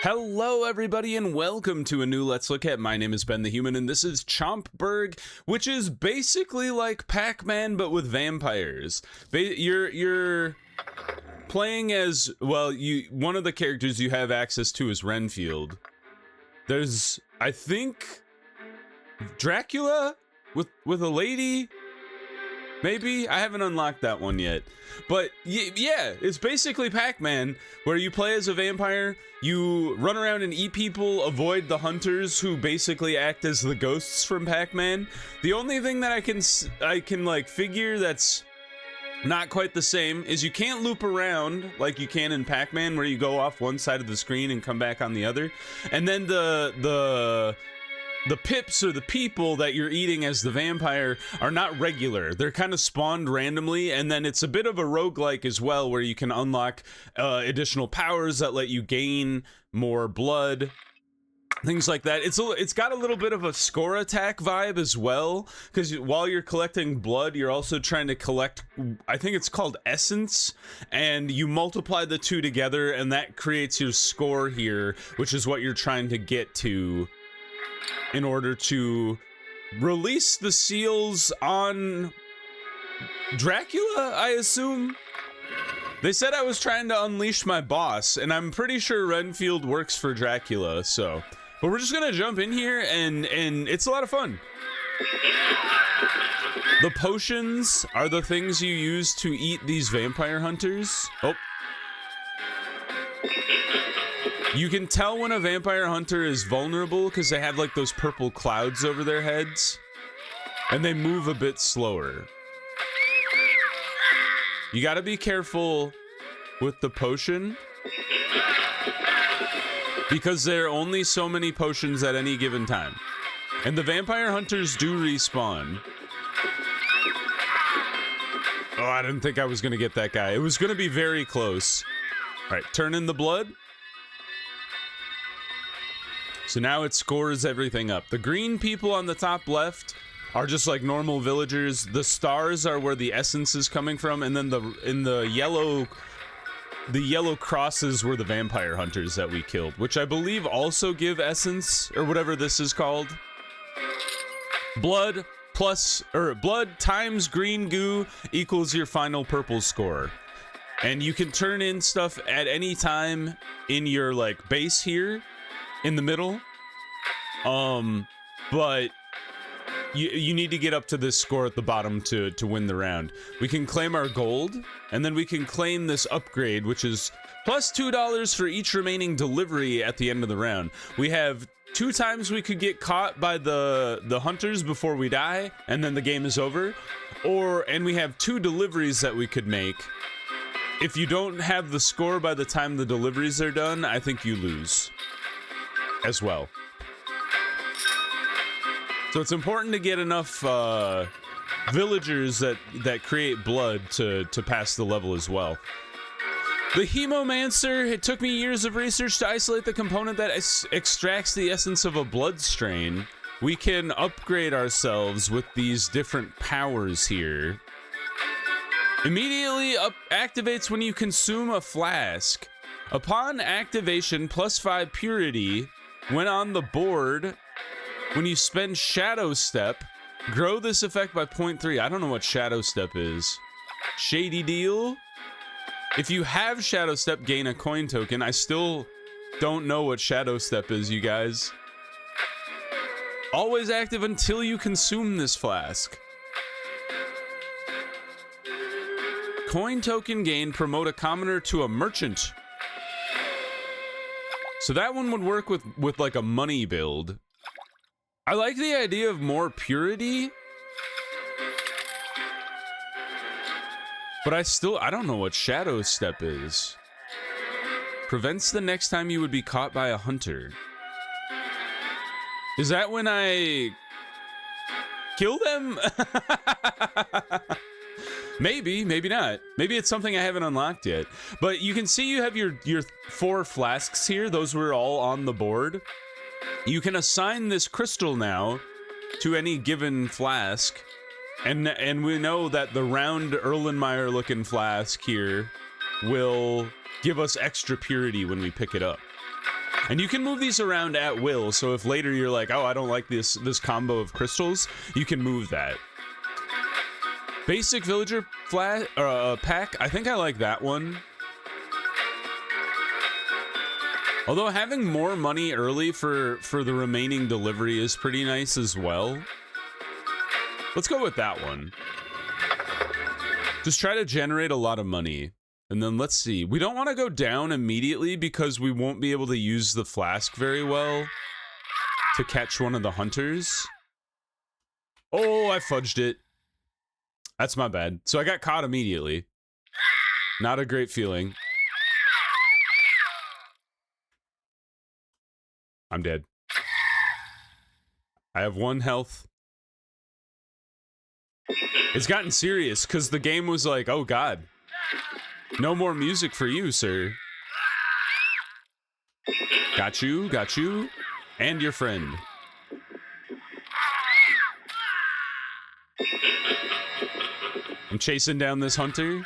Hello everybody and welcome to a new Let's Look At. My name is Ben the Human and this is Chompberg, which is basically like Pacman but with vampires. You're playing as, well, one of the characters you have access to is Renfield. There's, I think, Dracula with a lady? Maybe? I haven't unlocked that one yet. But yeah, it's basically Pacman, where you play as a vampire, you run around and eat people, avoid the hunters who basically act as the ghosts from Pacman. The only thing that I can like figure that's not quite the same is you can't loop around like you can in Pacman, where you go off one side of the screen and come back on the other. And then the pips, or the people that you're eating as the vampire, are not regular. They're kind of spawned randomly, and then it's a bit of a roguelike as well, where you can unlock additional powers that let you gain more blood, things like that. It's got a little bit of a score attack vibe as well, because while you're collecting blood, you're also trying to collect, I think it's called essence, and you multiply the two together, and that creates your score here, which is what you're trying to get to in order to release the seals on Dracula, I assume? They said I was trying to unleash my boss, and I'm pretty sure Renfield works for Dracula, so. But we're just gonna jump in here, and it's a lot of fun. The potions are the things you use to eat these vampire hunters. Oh. You can tell when a vampire hunter is vulnerable because they have like those purple clouds over their heads, and they move a bit slower. You gotta be careful with the potion, because there are only so many potions at any given time. And the vampire hunters do respawn. Oh, I didn't think I was gonna get that guy. It was gonna be very close. All right, turn in the blood. So now it scores everything up. The green people on the top left are just like normal villagers. The stars are where the essence is coming from, and then the yellow crosses were the vampire hunters that we killed, which I believe also give essence, or whatever this is called. Blood times green goo equals your final purple score. And you can turn in stuff at any time in your like base here in the middle, but you need to get up to this score at the bottom to win the round. We can claim our gold, and then we can claim this upgrade, which is plus $2 for each remaining delivery at the end of the round. We have 2 times we could get caught by the hunters before we die, and then the game is over, and we have 2 deliveries that we could make. If you don't have the score by the time the deliveries are done, I think you lose as well. So it's important to get enough villagers that create blood to pass the level as well. The Hemomancer, it took me years of research to isolate the component that extracts the essence of a blood strain. We can upgrade ourselves with these different powers here. Immediately activates when you consume a flask. Upon activation, plus 5 purity. When on the board, when you spend Shadow Step, grow this effect by 0.3. I don't know what Shadow Step is. Shady deal? If you have Shadow Step, gain a coin token. I still don't know what Shadow Step is, you guys. Always active until you consume this flask. Coin token gain, promote a commoner to a merchant. So that one would work with like a money build. I like the idea of more purity, but I don't know what Shadow Step is. Prevents the next time you would be caught by a hunter. Is that when I kill them? Maybe, maybe not. Maybe it's something I haven't unlocked yet. But you can see you have your 4 flasks here. Those were all on the board. You can assign this crystal now to any given flask. And we know that the round Erlenmeyer looking flask here will give us extra purity when we pick it up. And you can move these around at will, so if later you're like, oh, I don't like this combo of crystals, you can move that. Basic villager pack, I think I like that one. Although having more money early for the remaining delivery is pretty nice as well. Let's go with that one. Just try to generate a lot of money. And then let's see. We don't want to go down immediately because we won't be able to use the flask very well to catch one of the hunters. Oh, I fudged it. That's my bad. So I got caught immediately. Not a great feeling. I'm dead. I have 1 health. It's gotten serious because the game was like, oh god. No more music for you, sir. Got you, and your friend. I'm chasing down this hunter.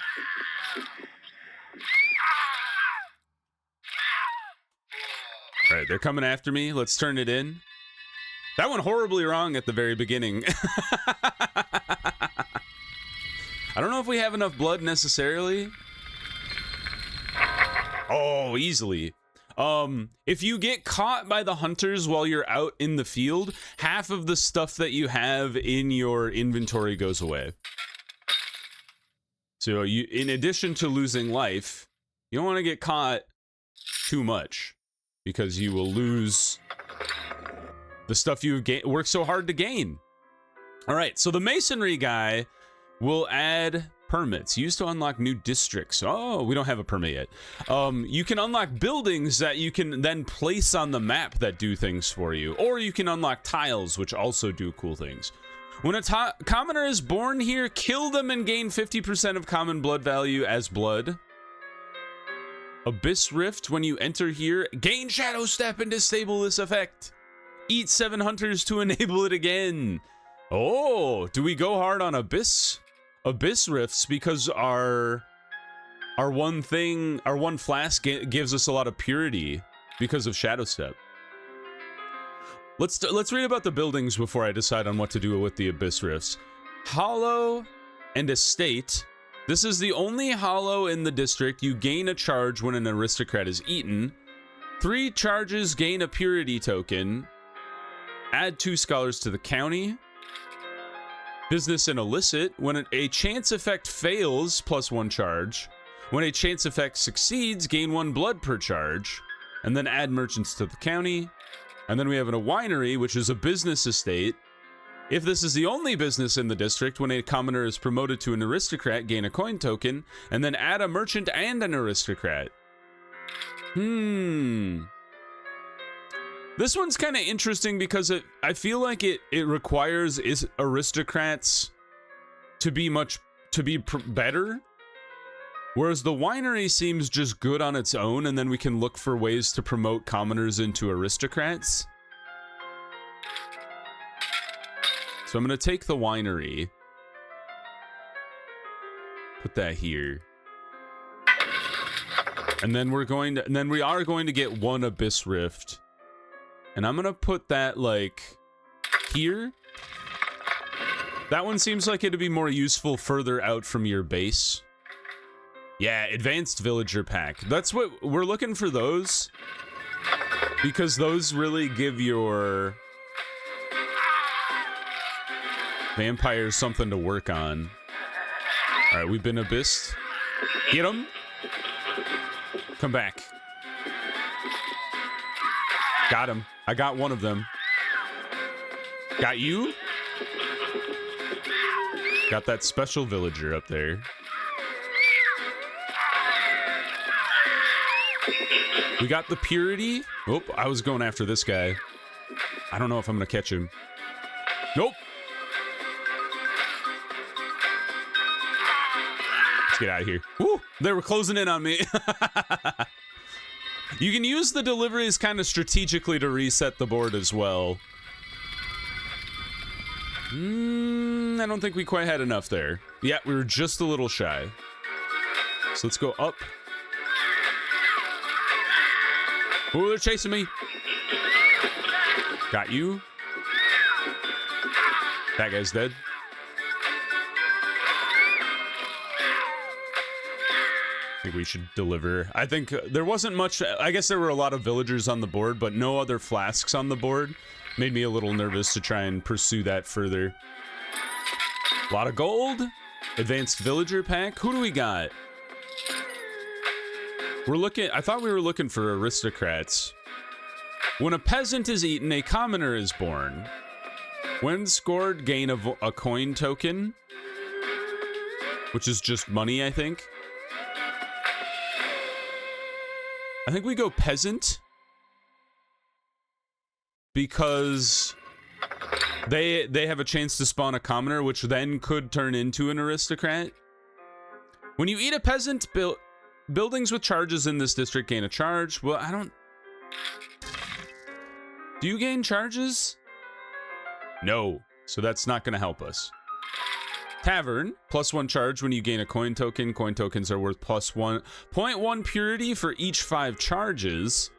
All right, they're coming after me. Let's turn it in. That went horribly wrong at the very beginning. I don't know if we have enough blood necessarily. Oh, easily. If you get caught by the hunters while you're out in the field, half of the stuff that you have in your inventory goes away. So you, in addition to losing life, you don't want to get caught too much because you will lose the stuff you've worked so hard to gain. All right, so the masonry guy will add permits used to unlock new districts. Oh, we don't have a permit yet. You can unlock buildings that you can then place on the map that do things for you, or you can unlock tiles which also do cool things. When a commoner is born here, kill them and gain 50% of common blood value as blood. Abyss Rift, when you enter here, gain Shadow Step and disable this effect. Eat 7 hunters to enable it again. Oh, do we go hard on Abyss Rifts because our one flask gives us a lot of purity because of Shadow Step. Let's read about the buildings before I decide on what to do with the Abyss Rifts. Hollow and Estate. This is the only hollow in the district. You gain a charge when an aristocrat is eaten. 3 charges gain a purity token. Add 2 scholars to the county. Business and Illicit. When a chance effect fails, plus 1 charge. When a chance effect succeeds, gain 1 blood per charge. And then add merchants to the county. And then we have a winery, which is a business estate. If this is the only business in the district, when a commoner is promoted to an aristocrat, gain a coin token, and then add a merchant and an aristocrat. This one's kind of interesting because I feel like it requires aristocrats to be better. Whereas the winery seems just good on its own, and then we can look for ways to promote commoners into aristocrats. So I'm going to take the winery. Put that here. And then we are going to get 1 Abyss Rift. And I'm going to put that like here. That one seems like it'd be more useful further out from your base. Yeah, advanced villager pack. That's what we're looking for, those. Because those really give your vampires something to work on. All right, we've been abyssed. Get him. Come back. Got him. I got one of them. Got you? Got that special villager up there. We got the purity. Oh, I was going after this guy. I don't know if I'm going to catch him. Nope. Let's get out of here. Woo! They were closing in on me. You can use the deliveries kind of strategically to reset the board as well. I don't think we quite had enough there. Yeah, we were just a little shy. So let's go up. Oh, they're chasing me. Got you. That guy's dead. I think we should deliver. I think there wasn't much. I guess there were a lot of villagers on the board, but no other flasks on the board. Made me a little nervous to try and pursue that further. A lot of gold. Advanced villager pack. Who do we got? We're looking. I thought we were looking for aristocrats. When a peasant is eaten, a commoner is born. When scored, gain a coin token, which is just money, I think. I think we go peasant because they have a chance to spawn a commoner, which then could turn into an aristocrat. When you eat a peasant, buildings with charges in this district gain a charge. Well, I don't... Do you gain charges? No, so that's not going to help us. Tavern, +1 charge when you gain a coin token. Coin tokens are worth +1.1 purity for each 5 charges.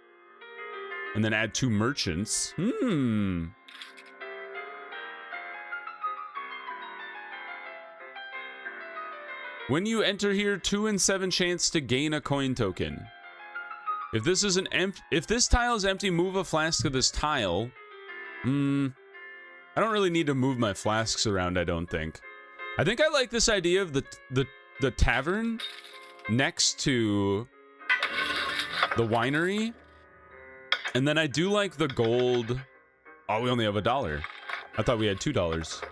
And then add 2 merchants. When you enter here, 2 in 7 chance to gain a coin token. If this is if this tile is empty, move a flask to this tile. I don't really need to move my flasks around, I don't think. I think I like this idea of the tavern next to the winery. And then I do like the gold. Oh, we only have $1. I thought we had $2.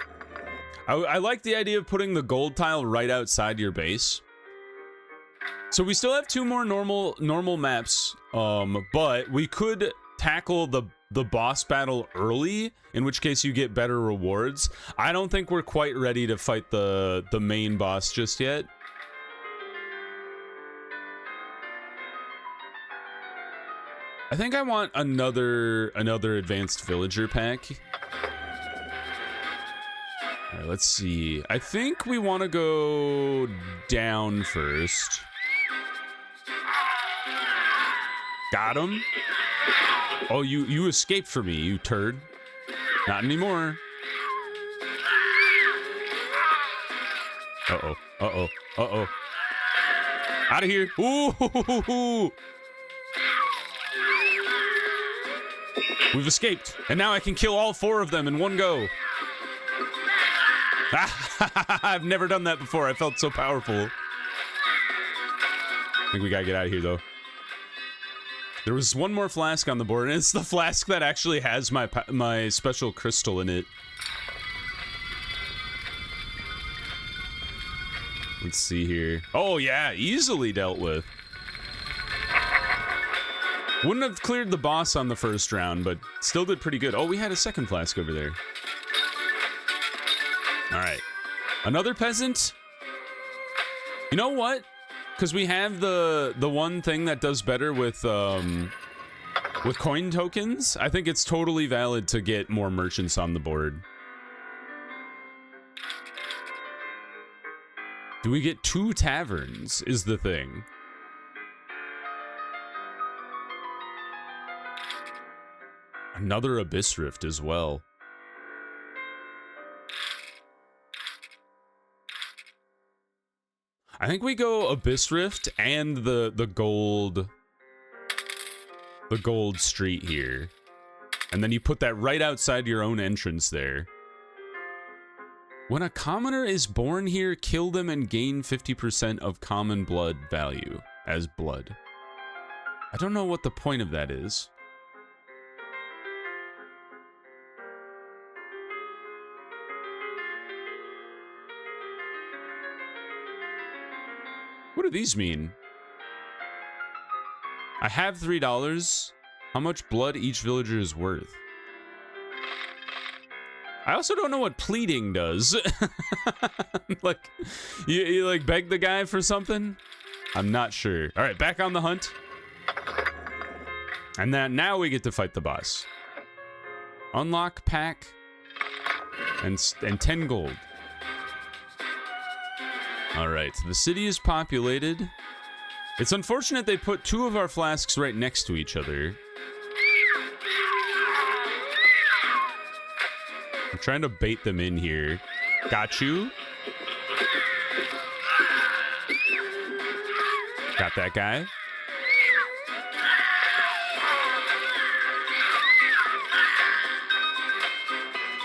I like the idea of putting the gold tile right outside your base. So we still have 2 more normal maps, but we could tackle the boss battle early, in which case you get better rewards. I don't think we're quite ready to fight the main boss just yet. I think I want another advanced villager pack. All right, let's see. I think we want to go down first. Got him. Oh, you escaped from me, you turd. Not anymore. Uh-oh. Uh-oh. Uh-oh. Out of here. Ooh. We've escaped. And now I can kill all 4 of them in one go. I've never done that before. I felt so powerful. I think we gotta get out of here, though. There was 1 more flask on the board, and it's the flask that actually has my special crystal in it. Let's see here. Oh, yeah, easily dealt with. Wouldn't have cleared the boss on the first round, but still did pretty good. Oh, we had a second flask over there. All right. Another peasant? You know what? Because we have the one thing that does better with coin tokens, I think it's totally valid to get more merchants on the board. Do we get 2 taverns is the thing. Another Abyss Rift as well. I think we go Abyss Rift and the gold street here. And then you put that right outside your own entrance there. When a commoner is born here, kill them and gain 50% of common blood value as blood. I don't know what the point of that is. What do these mean? I have $3. How much blood each villager is worth? I also don't know what pleading does. Like, you like beg the guy for something? I'm not sure. All right, back on the hunt. And then now we get to fight the boss. Unlock pack and 10 gold. All right, the city is populated. It's unfortunate they put 2 of our flasks right next to each other. I'm trying to bait them in here. Got you. Got that guy.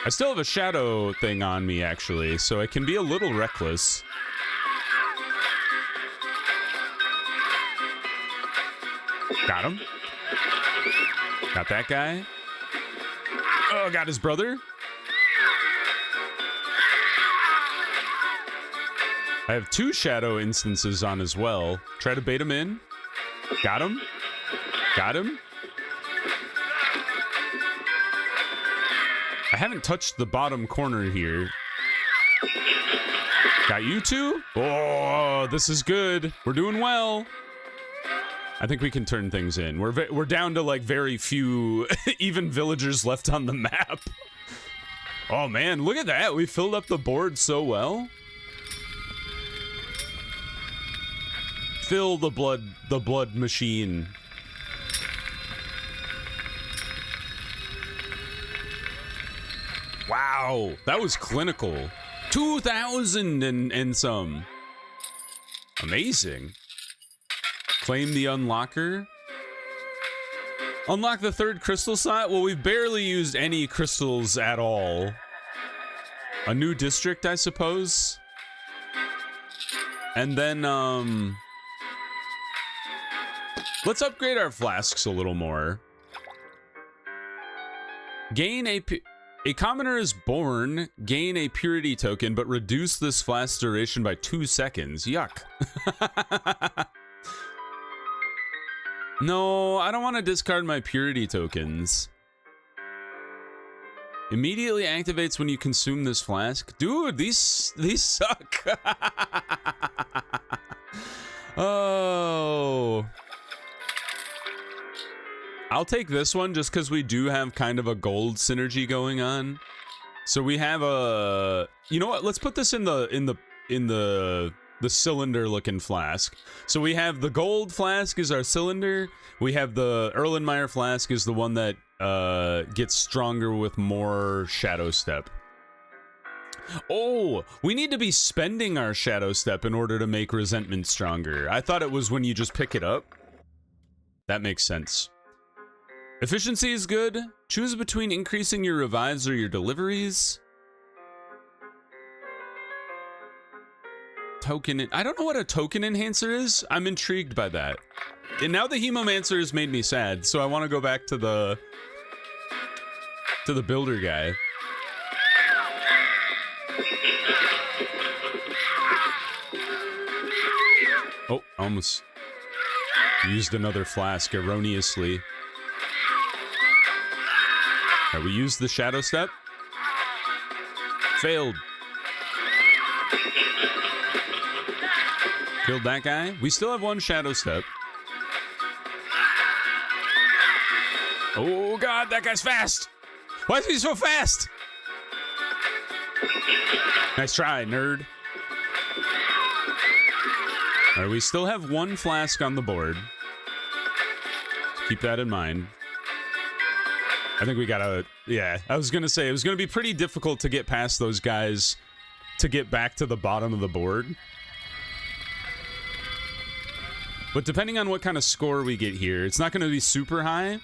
I still have a shadow thing on me, actually, so I can be a little reckless. Got him. Got that guy. Oh, got his brother. I have 2 shadow instances on as well. Try to bait him in. Got him. Got him. I haven't touched the bottom corner here. Got you 2? Oh, this is good. We're doing well. I think we can turn things in. We're down to like very few even villagers left on the map. Oh man, look at that. We filled up the board so well. Fill the blood machine. Wow, that was clinical. 2,000 and some. Amazing. Claim the unlocker. Unlock the 3rd crystal slot? Well, we've barely used any crystals at all. A new district, I suppose. And then, let's upgrade our flasks a little more. Gain a commoner is born, gain a purity token, but reduce this flask duration by 2 seconds. Yuck. No, I don't want to discard my purity tokens. Immediately activates when you consume this flask. Dude, these suck. Oh. I'll take this one just because we do have kind of a gold synergy going on. So we have a, you know what? Let's put this in the cylinder looking flask. So we have the gold flask is our cylinder. We have the Erlenmeyer flask is the one that gets stronger with more shadow step. Oh, we need to be spending our shadow step in order to make resentment stronger. I thought it was when you just pick it up. That makes sense. Efficiency is good. Choose between increasing your revives or your deliveries. Token. I don't know what a token enhancer is. I'm intrigued by that. And now the Hemomancer has made me sad, so I want to go back to the builder guy. Oh, almost used another flask erroneously. All right, we used the shadow step. Failed. Killed that guy. We still have 1 shadow step. Oh god, that guy's fast. Why is he so fast? Nice try, nerd. All right, we still have 1 flask on the board. Keep that in mind. I think we gotta, yeah, I was gonna say, it was gonna be pretty difficult to get past those guys to get back to the bottom of the board. But depending on what kind of score we get here, it's not gonna be super high.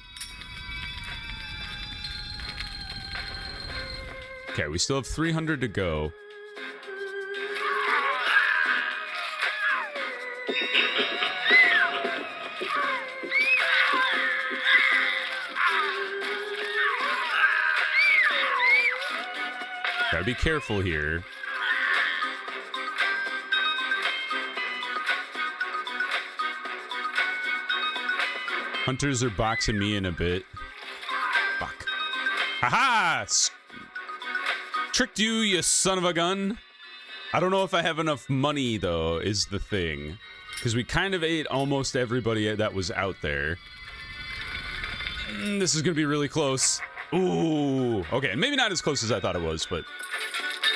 Okay, we still have 300 to go. Gotta be careful here. Hunters are boxing me in a bit. Fuck. Haha! Tricked you, you son of a gun. I don't know if I have enough money, though, is the thing. Because we kind of ate almost everybody that was out there. This is going to be really close. Ooh. Okay, maybe not as close as I thought it was, but...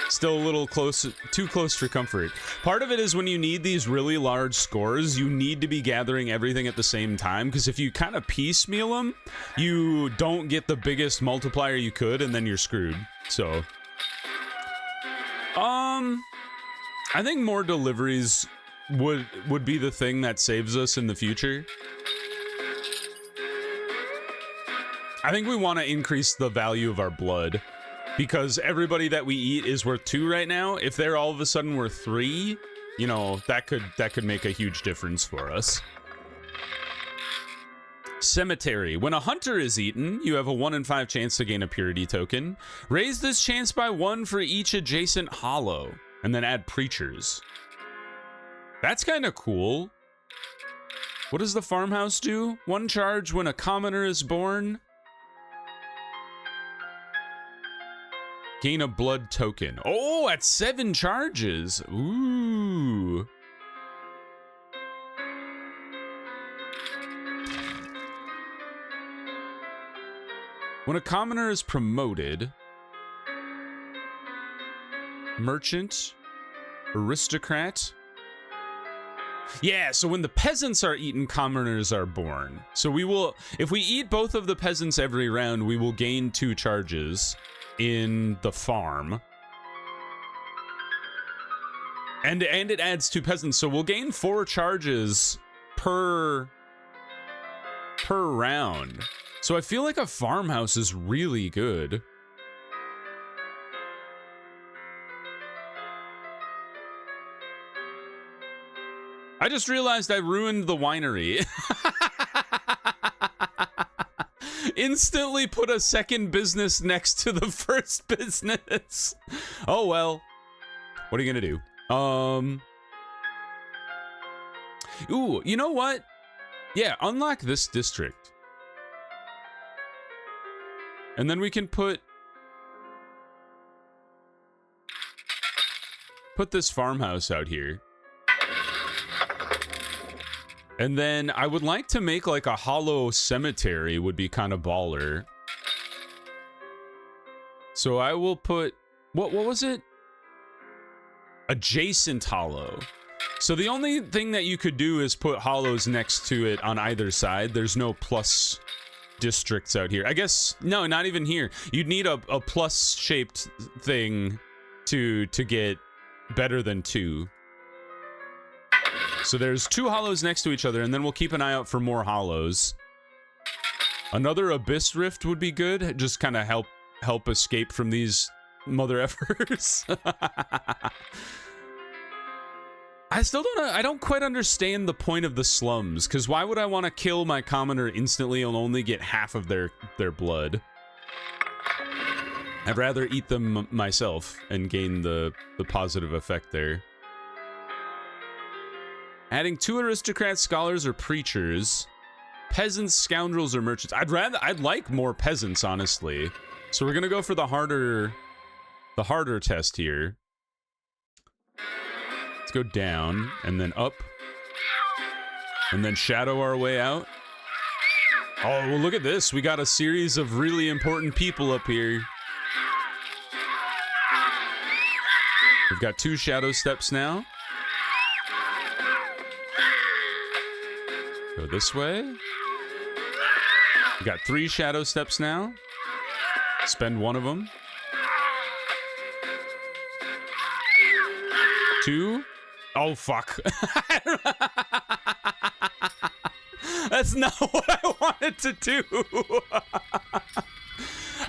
Still a little close, too close for comfort. Part of it is when you need these really large scores, you need to be gathering everything at the same time, because if you kind of piecemeal them, you don't get the biggest multiplier you could, and then you're screwed. So, I think more deliveries would be the thing that saves us in the future. I think we want to increase the value of our blood, because everybody that we eat is worth 2 right now. If they're all of a sudden worth 3, you know, that could make a huge difference for us. Cemetery. When a hunter is eaten, you have a 1 in 5 chance to gain a purity token. Raise this chance by 1 for each adjacent hollow, and then add preachers. That's kind of cool. What does the farmhouse do? 1 charge when a commoner is born. Gain a blood token. Oh, at 7 charges. Ooh. When a commoner is promoted, merchant, aristocrat. Yeah, so when the peasants are eaten, commoners are born. So we will, if we eat both of the peasants every round, we will gain 2 charges in the farm. And it adds 2 peasants, so we'll gain 4 charges per round. So I feel like a farmhouse is really good. I just realized I ruined the winery. Instantly put a second business next to the first business. Oh well. What are you gonna do? Ooh, you know what? Yeah, unlock this district. And then we can put this farmhouse out here. And then I would like to make like a hollow cemetery would be kind of baller. So I will put, what was it? Adjacent hollow. So the only thing that you could do is put hollows next to it on either side. There's no plus districts out here. I guess, no, not even here. You'd need a plus shaped thing to get better than 2. So there's 2 hollows next to each other, and then we'll keep an eye out for more hollows. Another abyss rift would be good. Just kind of help escape from these mother effers. I don't quite understand the point of the slums, because why would I want to kill my commoner instantly and only get half of their blood? I'd rather eat them myself and gain the positive effect there. Adding 2 aristocrats, scholars, or preachers. Peasants, scoundrels, or merchants. I'd like more peasants, honestly. So we're gonna go for the harder test here. Let's go down, and then up. And then shadow our way out. Oh, well, look at this. We got a series of really important people up here. We've got 2 shadow steps now. Go this way. We got 3 shadow steps now. Spend 1 of them. 2. Oh, fuck. That's not what I wanted to do.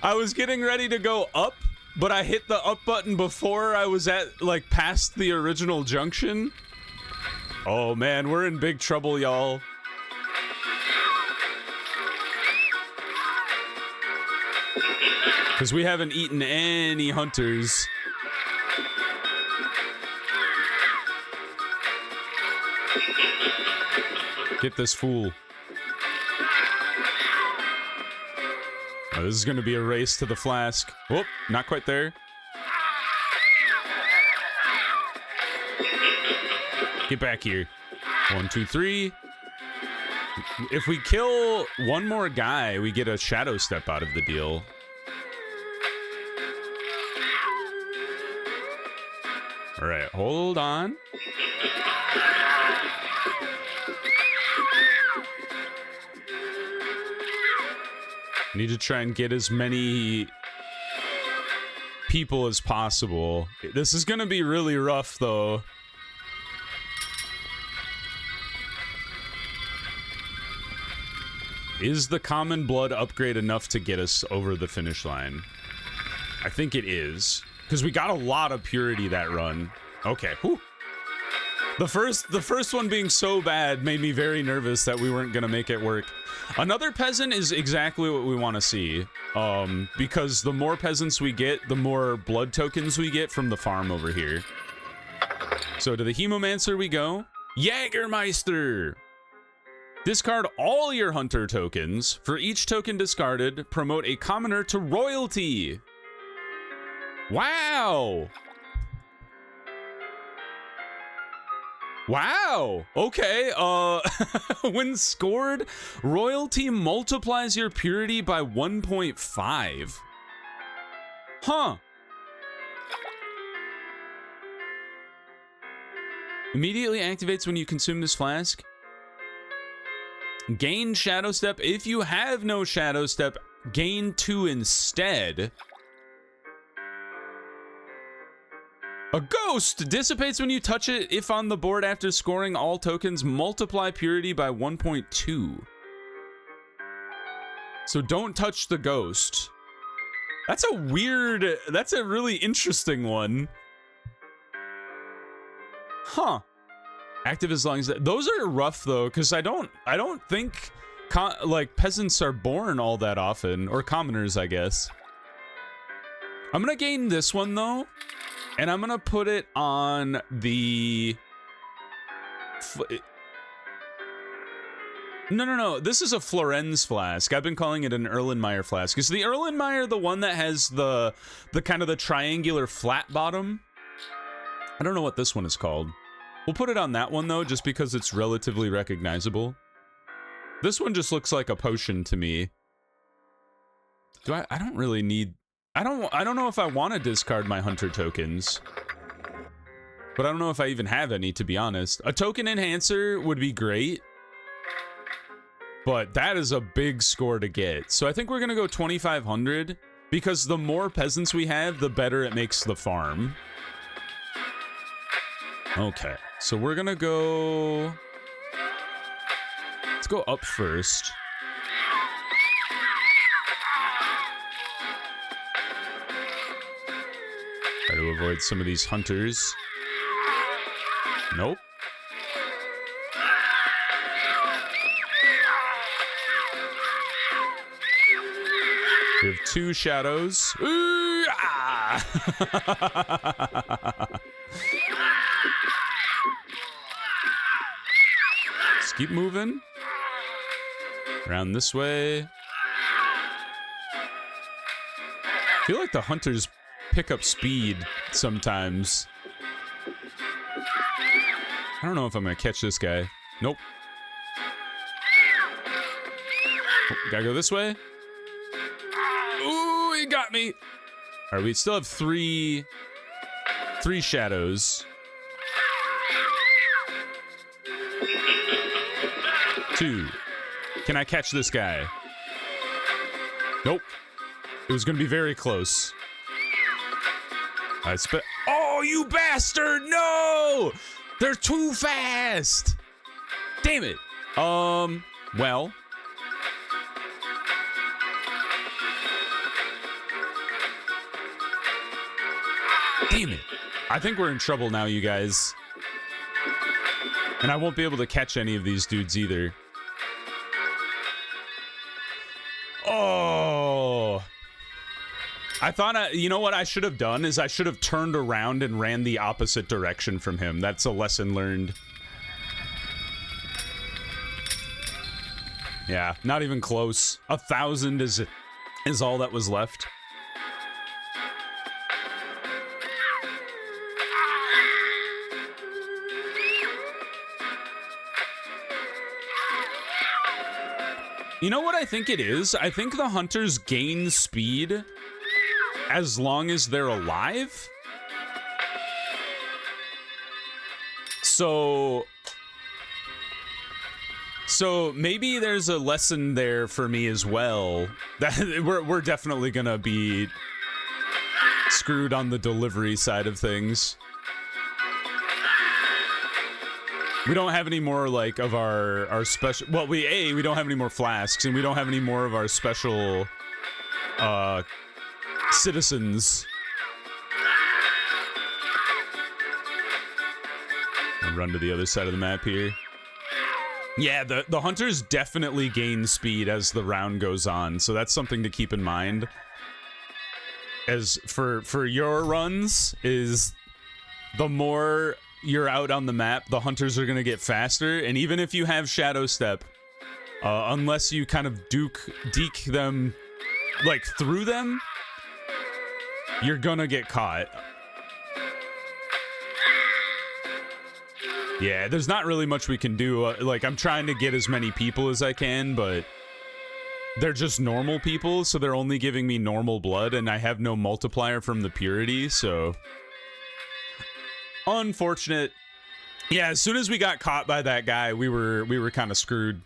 I was getting ready to go up, but I hit the up button before I was at, like, past the original junction. Oh, man, we're in big trouble, y'all. Because we haven't eaten any hunters. Get this fool. Oh, this is going to be a race to the flask. Whoop, not quite there. Get back here. 1, 2, 3. If we kill 1 more guy, we get a shadow step out of the deal. All right, hold on. Need to try and get as many people as possible. This is gonna be really rough, though. Is the common blood upgrade enough to get us over the finish line? I think it is, because we got a lot of purity that run. Okay, whew. The first one being so bad made me very nervous that we weren't gonna make it work. Another peasant is exactly what we want to see, because the more peasants we get, the more blood tokens we get from the farm over here. So to the Hemomancer we go. Jägermeister! Discard all your hunter tokens. For each token discarded, promote a commoner to royalty. Wow! Wow! Okay, when scored, royalty multiplies your purity by 1.5. Huh. Immediately activates when you consume this flask. Gain Shadow Step. If you have no Shadow Step, gain 2 instead. A ghost dissipates when you touch it. If on the board after scoring all tokens, multiply purity by 1.2. So don't touch the ghost. That's a really interesting one. Huh. Active as long as those are rough though, because I don't think like peasants are born all that often, or commoners, I guess. I'm gonna gain this one though, and I'm gonna put it on the. No. This is a Florenz flask. I've been calling it an Erlenmeyer flask. Is the Erlenmeyer the one that has the kind of the triangular flat bottom? I don't know what this one is called. We'll put it on that one though, just because it's relatively recognizable. This one just looks like a potion to me. I don't really need. I don't know if I want to discard my hunter tokens. But I don't know if I even have any, to be honest. A token enhancer would be great. But that is a big score to get. So I think we're gonna go 2,500, because the more peasants we have, the better it makes the farm. Okay, so we're gonna go. Let's go up first. Try to avoid some of these hunters. Nope. We have 2 shadows. Ooh, ah! Let's keep moving. Around this way. I feel like the hunters pick up speed sometimes. I don't know if I'm gonna catch this guy. Nope. Oh, gotta go this way. Ooh, he got me. All right, we still have three shadows. 2. Can I catch this guy? Nope. It was gonna be very close. Oh, you bastard! No! They're too fast! Damn it. Well. Damn it. I think we're in trouble now, you guys. And I won't be able to catch any of these dudes either. Oh. I thought, you know what I should have done is I should have turned around and ran the opposite direction from him. That's a lesson learned. Yeah, not even close. 1,000 is all that was left. You know what I think it is? I think the hunters gain speed as long as they're alive. So maybe there's a lesson there for me as well. That we're definitely gonna be screwed on the delivery side of things. We don't have any more like of our special. Well, we don't have any more flasks, and we don't have any more of our special citizens. I'll run to the other side of the map here. Yeah, the hunters definitely gain speed as the round goes on, so that's something to keep in mind. As for your runs, is the more you're out on the map, the hunters are gonna get faster, and even if you have Shadow Step, unless you kind of deke them, like through them, you're gonna get caught. Yeah, there's not really much we can do. Like, I'm trying to get as many people as I can, but they're just normal people, so they're only giving me normal blood, and I have no multiplier from the purity, so unfortunate. Yeah, as soon as we got caught by that guy, we were kind of screwed.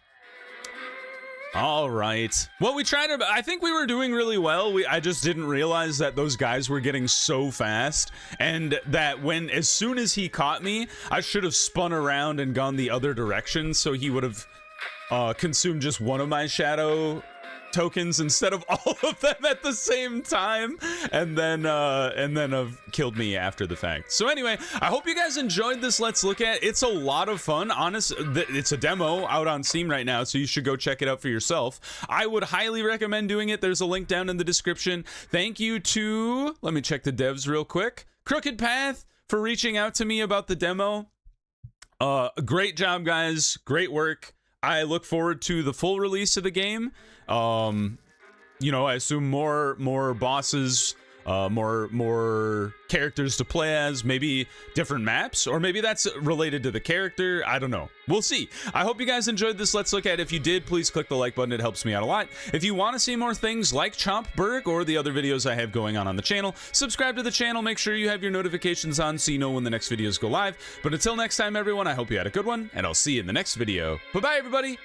All right. Well, we tried to. I think we were doing really well. I just didn't realize that those guys were getting so fast, and that as soon as he caught me, I should have spun around and gone the other direction, so he would have consumed just one of my shadow tokens instead of all of them at the same time, and then killed me after the fact. So anyway, I hope you guys enjoyed this Let's Look At. It's a lot of fun. It's a demo out on Steam right now, so you should go check it out for yourself. I would highly recommend doing it. There's a link down in the description. Thank you to, let me check the devs real quick, Crooked Path, for reaching out to me about the demo. Great job, guys. Great work. I look forward to the full release of the game. You know, I assume more bosses, more characters to play as, maybe different maps, or maybe that's related to the character. I don't know. We'll see. I hope you guys enjoyed this Let's Look At. If you did, please click the like button. It helps me out a lot. If you want to see more things like Chompberg or the other videos I have going on the channel, subscribe to the channel. Make sure you have your notifications on so you know when the next videos go live. But until next time, everyone, I hope you had a good one, and I'll see you in the next video. Bye-bye, everybody.